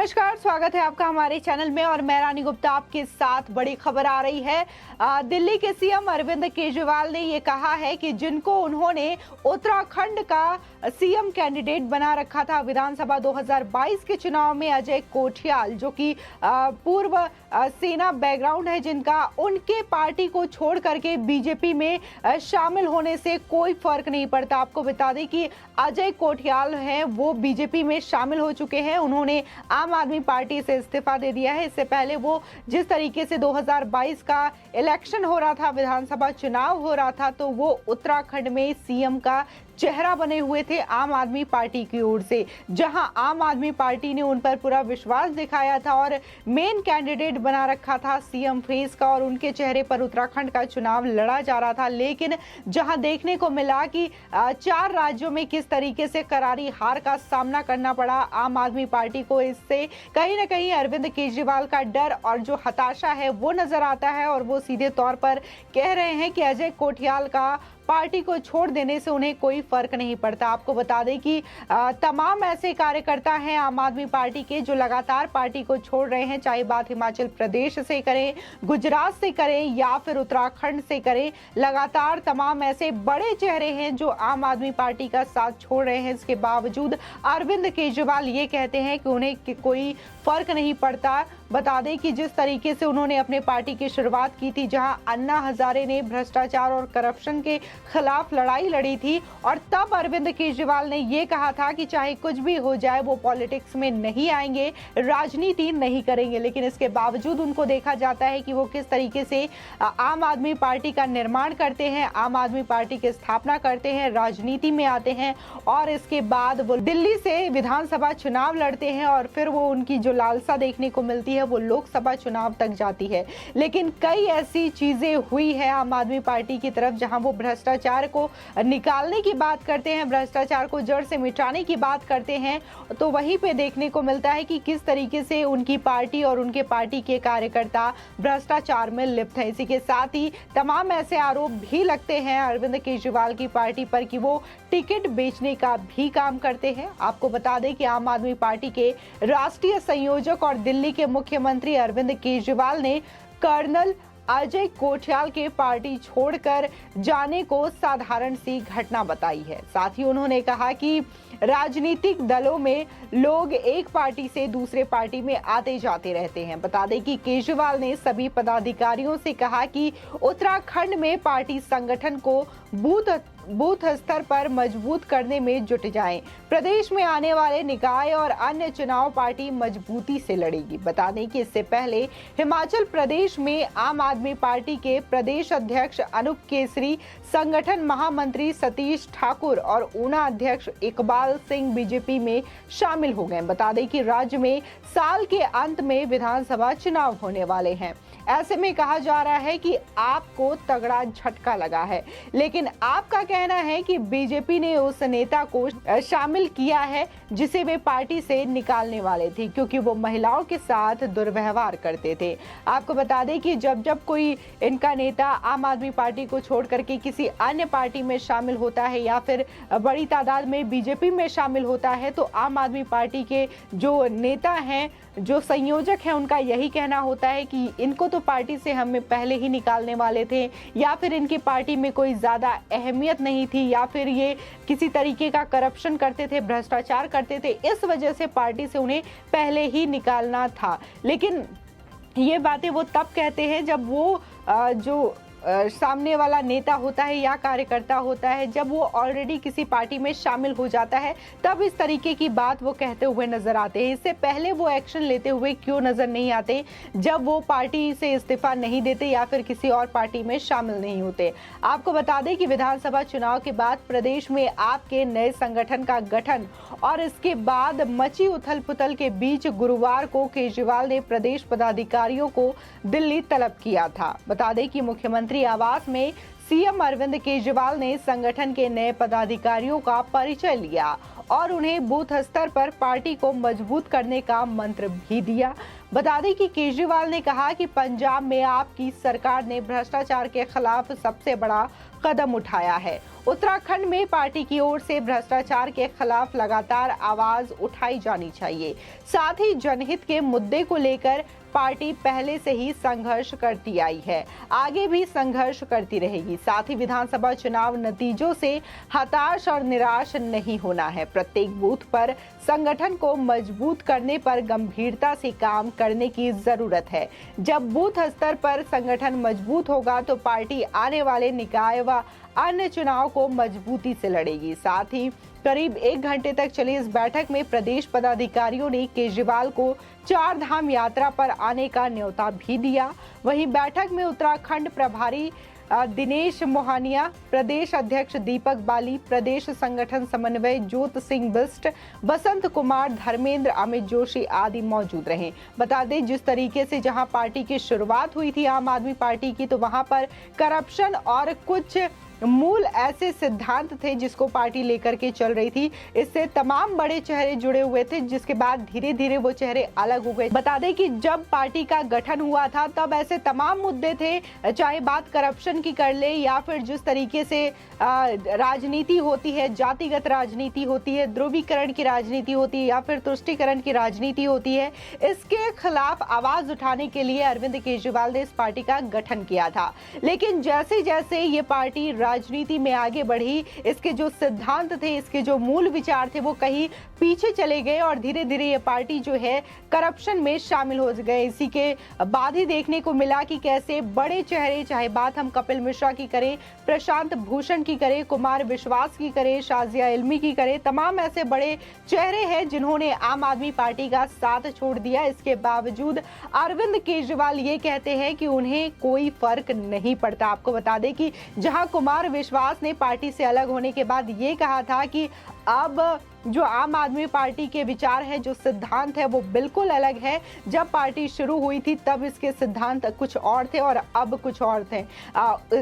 नमस्कार, स्वागत है आपका हमारे चैनल में और मैं रानी गुप्ता आपके साथ। बड़ी खबर आ रही है। दिल्ली के सीएम अरविंद केजरीवाल ने ये कहा है कि जिनको उन्होंने उत्तराखंड का सीएम कैंडिडेट बना रखा था विधानसभा 2022 के चुनाव में, अजय कोठियाल, जो कि पूर्व सेना बैकग्राउंड है जिनका, उनके पार्टी को छोड़ करके बीजेपी में शामिल होने से कोई फर्क नहीं पड़ता। आपको बता दें कि अजय कोठियाल हैं वो बीजेपी में शामिल हो चुके हैं। उन्होंने आम आदमी पार्टी से इस्तीफा दे दिया है। इससे पहले वो जिस तरीके से 2022 का इलेक्शन हो रहा था, विधानसभा चुनाव हो रहा था, तो वो उत्तराखंड में सीएम का चेहरा बने हुए थे आम आदमी पार्टी की ओर से, जहां आम आदमी पार्टी ने उन पर पूरा विश्वास दिखाया था और मेन कैंडिडेट बना रखा था सीएम फेस का, और उनके चेहरे पर उत्तराखंड का चुनाव लड़ा जा रहा था। लेकिन जहां देखने को मिला कि 4 राज्यों में किस तरीके से करारी हार का सामना करना पड़ा आम आदमी पार्टी को, इससे कहीं ना कहीं अरविंद केजरीवाल का डर और जो हताशा है वो नजर आता है। और वो सीधे तौर पर कह रहे हैं कि अजय कोठियाल का पार्टी को छोड़ देने से उन्हें कोई फर्क नहीं पड़ता। आपको बता दें कि तमाम ऐसे कार्यकर्ता हैं आम आदमी पार्टी के जो लगातार पार्टी को छोड़ रहे हैं, चाहे बात हिमाचल प्रदेश से करें, गुजरात से करें या फिर उत्तराखंड से करें। लगातार तमाम ऐसे बड़े चेहरे हैं जो आम आदमी पार्टी का साथ छोड़ रहे हैं। इसके बावजूद अरविंद केजरीवाल ये कहते हैं कि उन्हें कोई फर्क नहीं पड़ता। बता दें कि जिस तरीके से उन्होंने अपने पार्टी की शुरुआत की थी, जहां अन्ना हजारे ने भ्रष्टाचार और करप्शन के खिलाफ लड़ाई लड़ी थी, और तब अरविंद केजरीवाल ने यह कहा था कि चाहे कुछ भी हो जाए वो पॉलिटिक्स में नहीं आएंगे, राजनीति नहीं करेंगे। लेकिन इसके बावजूद उनको देखा जाता है कि वो किस तरीके से आम आदमी पार्टी का निर्माण करते हैं, आम आदमी पार्टी की स्थापना करते हैं, राजनीति में आते हैं, और इसके बाद वो दिल्ली से विधानसभा चुनाव लड़ते हैं, और फिर वो उनकी जो लालसा देखने को मिलती है वो लोकसभा चुनाव तक जाती है। लेकिन कई ऐसी चीजें हुई है आम आदमी पार्टी की तरफ जहां वो भ्रष्टाचार को निकालने की बात करते हैं, भ्रष्टाचार को जड़ से मिटाने की बात करते हैं, तो वहीं पे देखने को मिलता है कि किस तरीके से उनकी पार्टी और उनके पार्टी के कार्यकर्ता भ्रष्टाचार में लिप्त हैं। इसी के साथ ही तमाम ऐसे आरोप भी लगते हैं अरविंद केजरीवाल की पार्टी पर कि वो टिकट बेचने का भी काम करते हैं। आपको बता दें कि आम आदमी पार्टी के राष्ट्रीय संयोजक और दिल्ली के मुख्यमंत्री अरविंद केजरीवाल ने कर्नल अजय कोठियाल के पार्टी छोड़कर जाने को साधारण सी घटना बताई है। साथ ही उन्होंने कहा कि राजनीतिक दलों में लोग एक पार्टी से दूसरे पार्टी में आते जाते रहते हैं। बता दें कि केजरीवाल ने सभी पदाधिकारियों से कहा कि उत्तराखंड में पार्टी संगठन को बूथ स्तर पर मजबूत करने में जुट जाएं। प्रदेश में आने वाले निकाय और अन्य चुनाव पार्टी मजबूती से लड़ेगी। बता दें कि इससे पहले हिमाचल प्रदेश में आम आदमी पार्टी के प्रदेश अध्यक्ष अनूप केसरी, संगठन महामंत्री सतीश ठाकुर और ऊना अध्यक्ष इकबाल सिंह बीजेपी में शामिल हो गए। बता दें कि राज्य में साल के अंत में विधानसभा चुनाव होने वाले हैं। ऐसे में कहा जा रहा है कि आपको तगड़ा झटका लगा है, लेकिन आपका कहना है कि बीजेपी ने उस नेता को शामिल किया है जिसे वे पार्टी से निकालने वाले थे, क्योंकि वो महिलाओं के साथ दुर्व्यवहार करते थे। आपको बता दें कि जब जब कोई इनका नेता आम आदमी पार्टी को छोड़ करके किसी अन्य पार्टी में शामिल होता है या फिर बड़ी तादाद में बीजेपी में शामिल होता है, तो आम आदमी पार्टी के जो नेता हैं, जो संयोजक हैं, उनका यही कहना होता है कि इनको तो पार्टी से हमें पहले ही निकालने वाले थे, या फिर इनकी पार्टी में कोई ज्यादा अहमियत नहीं थी, या फिर ये किसी तरीके का करप्शन करते थे, भ्रष्टाचार करते थे, इस वजह से पार्टी से उन्हें पहले ही निकालना था। लेकिन ये बातें वो तब कहते हैं जब वो जो सामने वाला नेता होता है या कार्यकर्ता होता है, जब वो ऑलरेडी किसी पार्टी में शामिल हो जाता है, तब इस तरीके की बात वो कहते हुए नजर आते हैं। इससे पहले वो एक्शन लेते हुए क्यों नजर नहीं आते, जब वो पार्टी से इस्तीफा नहीं देते या फिर किसी और पार्टी में शामिल नहीं होते। आपको बता दें कि विधानसभा चुनाव के बाद प्रदेश में आपके नए संगठन का गठन और इसके बाद मची उथल पुथल के बीच गुरुवार को केजरीवाल ने प्रदेश पदाधिकारियों को दिल्ली तलब किया था। बता दें कि मुख्यमंत्री आवास में सीएम अरविंद केजरीवाल ने संगठन के नए पदाधिकारियों का परिचय लिया और उन्हें बूथ स्तर पर पार्टी को मजबूत करने का मंत्र भी दिया। बता दें कि केजरीवाल ने कहा कि पंजाब में आपकी सरकार ने भ्रष्टाचार के खिलाफ सबसे बड़ा कदम उठाया है। उत्तराखंड में पार्टी की ओर से भ्रष्टाचार के खिलाफ लगातार आवाज उठाई जानी चाहिए। साथ ही जनहित के मुद्दे को लेकर पार्टी पहले से ही संघर्ष करती आई है, आगे भी संघर्ष करती रहेगी। साथ ही विधानसभा चुनाव नतीजों से हताश और निराश नहीं होना है। प्रत्येक बूथ पर संगठन को मजबूत करने पर गंभीरता से काम करने की जरूरत है। जब बूथ स्तर पर संगठन मजबूत होगा तो पार्टी आने वाले निकाय व अन्य चुनाव को मजबूती से लड़ेगी। साथ ही करीब 1 घंटे तक चली इस बैठक में प्रदेश पदाधिकारियों ने केजरीवाल को 4 धाम यात्रा पर आने का न्योता भी दिया। वहीं बैठक में उत्तराखंड प्रभारी दिनेश मोहनिया, प्रदेश अध्यक्ष दीपक बाली, प्रदेश संगठन समन्वय ज्योत सिंह बिस्ट, बसंत कुमार, धर्मेंद्र, अमित जोशी आदि मौजूद रहे। बता दें, जिस तरीके से जहां पार्टी की शुरुआत हुई थी आम आदमी पार्टी की, तो वहां पर करप्शन और कुछ मूल ऐसे सिद्धांत थे जिसको पार्टी लेकर के चल रही थी। इससे तमाम बड़े चेहरे जुड़े हुए थे, जिसके बाद धीरे धीरे वो चेहरे अलग हो गए। बता दें कि जब पार्टी का गठन हुआ था तब ऐसे तमाम मुद्दे थे, चाहे बात करप्शन की कर ले या फिर जिस तरीके से राजनीति होती है, जातिगत राजनीति होती है, ध्रुवीकरण की राजनीति होती है या फिर तुष्टीकरण की राजनीति होती है, इसके खिलाफ आवाज उठाने के लिए अरविंद केजरीवाल ने इस पार्टी का गठन किया था। लेकिन जैसे जैसे ये पार्टी राजनीति में आगे बढ़ी, इसके जो सिद्धांत थे, इसके जो मूल विचार थे, वो कहीं पीछे चले गए और धीरे धीरे ये पार्टी जो है करप्शन में शामिल हो गए। इसी के बाद ही देखने को मिला कि कैसे बड़े चेहरे, चाहे बात हम कपिल मिश्रा की करें, प्रशांत भूषण की करें, कुमार विश्वास की करें, शाजिया इल्मी की करें, तमाम ऐसे बड़े चेहरे हैं जिन्होंने आम आदमी पार्टी का साथ छोड़ दिया। इसके बावजूद अरविंद केजरीवाल ये कहते हैं कि उन्हें कोई फर्क नहीं पड़ता। आपको बता दें कि जहां कुमार विश्वास ने पार्टी से अलग होने के बाद ये कहा था कि अब जो आम आदमी पार्टी के विचार है, जो सिद्धांत है, वो बिल्कुल अलग है। जब पार्टी शुरू हुई थी तब इसके सिद्धांत कुछ और थे और अब कुछ और थे।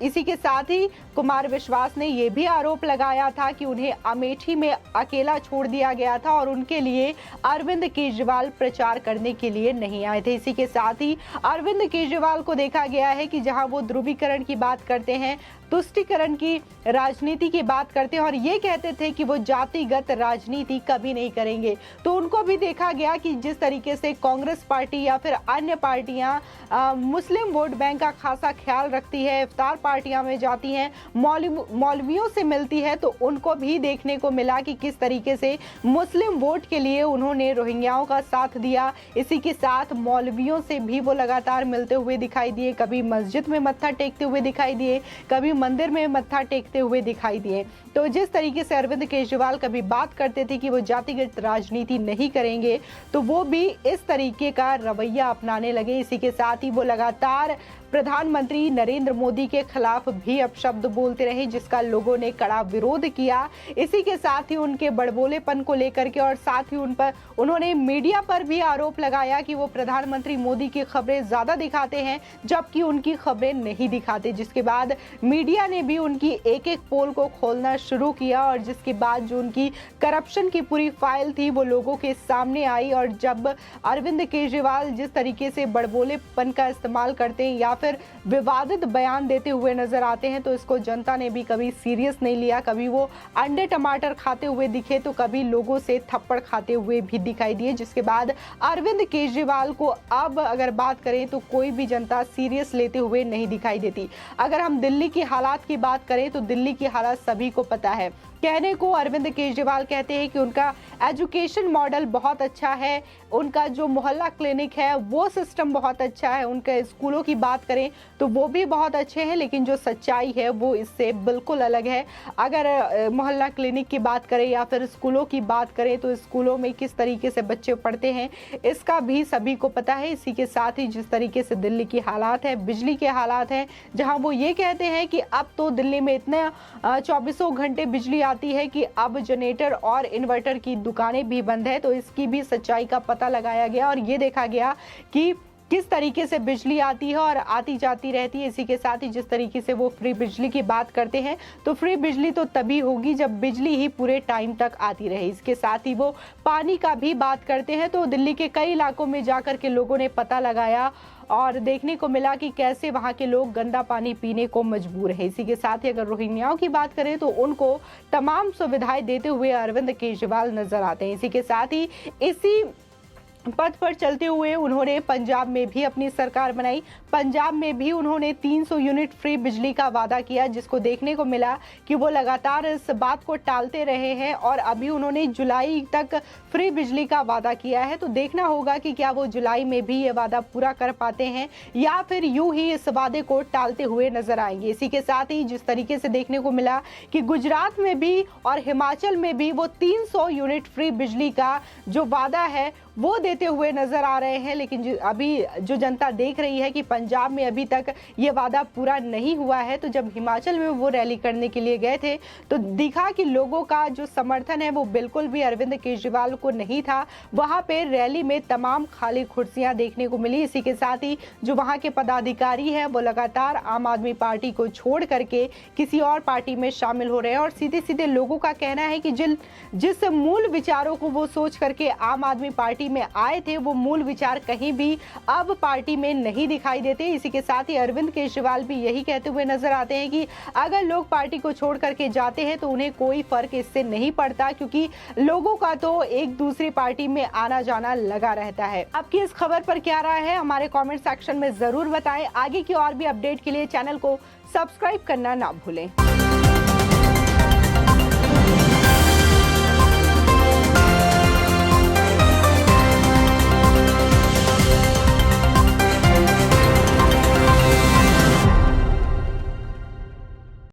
इसी के साथ ही कुमार विश्वास ने यह भी आरोप लगाया था कि उन्हें अमेठी में अकेला छोड़ दिया गया था और उनके लिए अरविंद केजरीवाल प्रचार करने के लिए नहीं आए थे। इसी के साथ ही अरविंद केजरीवाल को देखा गया है कि जहां वो ध्रुवीकरण की बात करते हैं, तुष्टीकरण की राजनीति की बात करते हैं और ये कहते थे कि वो जातिगत राजनीति कभी नहीं करेंगे, तो उनको भी देखा गया कि जिस तरीके से कांग्रेस पार्टी या फिर अन्य पार्टियां मुस्लिम वोट बैंक का खासा ख्याल रखती है, इफ्तार पार्टियां में जाती हैं, मौलवियों से मिलती है, तो उनको भी देखने को मिला कि किस तरीके से मुस्लिम वोट के लिए उन्होंने रोहिंग्याओं का साथ दिया। इसी के साथ मौलवियों से भी वो लगातार मिलते हुए दिखाई दिए, कभी मस्जिद में मत्था टेकते हुए दिखाई दिए, कभी मंदिर में मत्था टेकते हुए दिखाई दिए। तो जिस तरीके से अरविंद केजरीवाल कभी बात करते थे कि वो जातिगत राजनीति नहीं करेंगे, तो वो भी इस तरीके का रवैया अपनाने लगे। इसी के साथ ही वो लगातार प्रधानमंत्री नरेंद्र मोदी के खिलाफ भी अपशब्द बोलते रहे, जिसका लोगों ने कड़ा विरोध किया। इसी के साथ ही उनके बड़बोलेपन को लेकर के और साथ ही उन्होंने मीडिया पर भी आरोप लगाया कि वो प्रधानमंत्री मोदी की खबरें ज्यादा दिखाते हैं जबकि उनकी खबरें नहीं दिखाते, जिसके बाद मीडिया ने भी उनकी एक एक पोल को खोलना शुरू किया और जिसके बाद जो उनकी करप्शन की पूरी फाइल थी वो लोगों के सामने आई। और जब अरविंद केजरीवाल जिस तरीके से बड़बोलेपन का इस्तेमाल करते हैं या फिर विवादित बयान देते हुए नजर आते हैं, तो इसको जनता ने भी कभी सीरियस नहीं लिया। कभी वो अंडे टमाटर खाते हुए दिखे तो कभी लोगों से थप्पड़ खाते हुए भी दिखाई दिए, जिसके बाद अरविंद केजरीवाल को अब अगर बात करें तो कोई भी जनता सीरियस लेते हुए नहीं दिखाई देती। अगर हम दिल्ली की हालात की बात करें तो दिल्ली की हालात सभी को पता है। कहने को अरविंद केजरीवाल कहते हैं कि उनका एजुकेशन मॉडल बहुत अच्छा है, उनका जो मोहल्ला क्लिनिक है वो सिस्टम बहुत अच्छा है, उनके स्कूलों की बात करें तो वो भी बहुत अच्छे हैं, लेकिन जो सच्चाई है वो इससे बिल्कुल अलग है। अगर मोहल्ला क्लिनिक की बात करें या फिर स्कूलों की बात करें तो स्कूलों में किस तरीके से बच्चे पढ़ते हैं इसका भी सभी को पता है। इसी के साथ ही जिस तरीके से दिल्ली की हालात है, बिजली के हालात हैं, जहां वो ये कहते हैं कि अब तो दिल्ली में इतने 24 घंटे बिजली आती है कि अब जनरेटर और इन्वर्टर की दुकानें भी बंद है। तो इसकी भी सच्चाई का पता लगाया गया और ये देखा गया कि किस तरीके से बिजली आती है और आती जाती रहती है। इसी के साथ ही जिस तरीके से वो फ्री बिजली की बात करते हैं, तो फ्री बिजली तो तभी होगी जब बिजली ही पूरे टाइम तक आती रहे। इसके साथ ही वो पानी का भी बात करते हैं, तो दिल्ली के कई इलाकों में जाकर के लोगों ने पता लगाया और देखने को मिला कि कैसे वहां के लोग गंदा पानी पीने को मजबूर है। इसी के साथ ही अगर रोहिंग्याओं की बात करें तो उनको तमाम सुविधाएं देते हुए अरविंद केजरीवाल नजर आते हैं। इसी के साथ ही इसी पद पर चलते हुए उन्होंने पंजाब में भी अपनी सरकार बनाई। पंजाब में भी उन्होंने 300 यूनिट फ्री बिजली का वादा किया, जिसको देखने को मिला कि वो लगातार इस बात को टालते रहे हैं और अभी उन्होंने जुलाई तक फ्री बिजली का वादा किया है। तो देखना होगा कि क्या वो जुलाई में भी ये वादा पूरा कर पाते हैं या फिर यूं ही इस वादे को टालते हुए नजर आएंगे। इसी के साथ ही जिस तरीके से देखने को मिला कि गुजरात में भी और हिमाचल में भी वो 300 यूनिट फ्री बिजली का जो वादा है वो देते हुए नजर आ रहे हैं, लेकिन अभी जो जनता देख रही है कि पंजाब में अभी तक ये वादा पूरा नहीं हुआ है। तो जब हिमाचल में वो रैली करने के लिए गए थे तो दिखा कि लोगों का जो समर्थन है वो बिल्कुल भी अरविंद केजरीवाल को नहीं था। वहां पे रैली में तमाम खाली कुर्सियां देखने को मिली। इसी के साथ ही जो वहां के पदाधिकारी हैं वो लगातार आम आदमी पार्टी को छोड़ करके किसी और पार्टी में शामिल हो रहे हैं और सीधे सीधे लोगों का कहना है कि जिस मूल विचारों को वो सोच करके आम आदमी पार्टी में आए थे वो मूल विचार कहीं भी अब पार्टी में नहीं दिखाई देते। इसी के साथ ही अरविंद केजरीवाल भी यही कहते हुए नजर आते हैं कि अगर लोग पार्टी को छोड़ करके जाते हैं तो उन्हें कोई फर्क इससे नहीं पड़ता, क्योंकि लोगों का तो एक दूसरी पार्टी में आना जाना लगा रहता है। आपकी इस खबर पर क्या राय है हमारे कमेंट सेक्शन में जरूर बताएं। आगे की और भी अपडेट के लिए चैनल को सब्सक्राइब करना ना भूलें।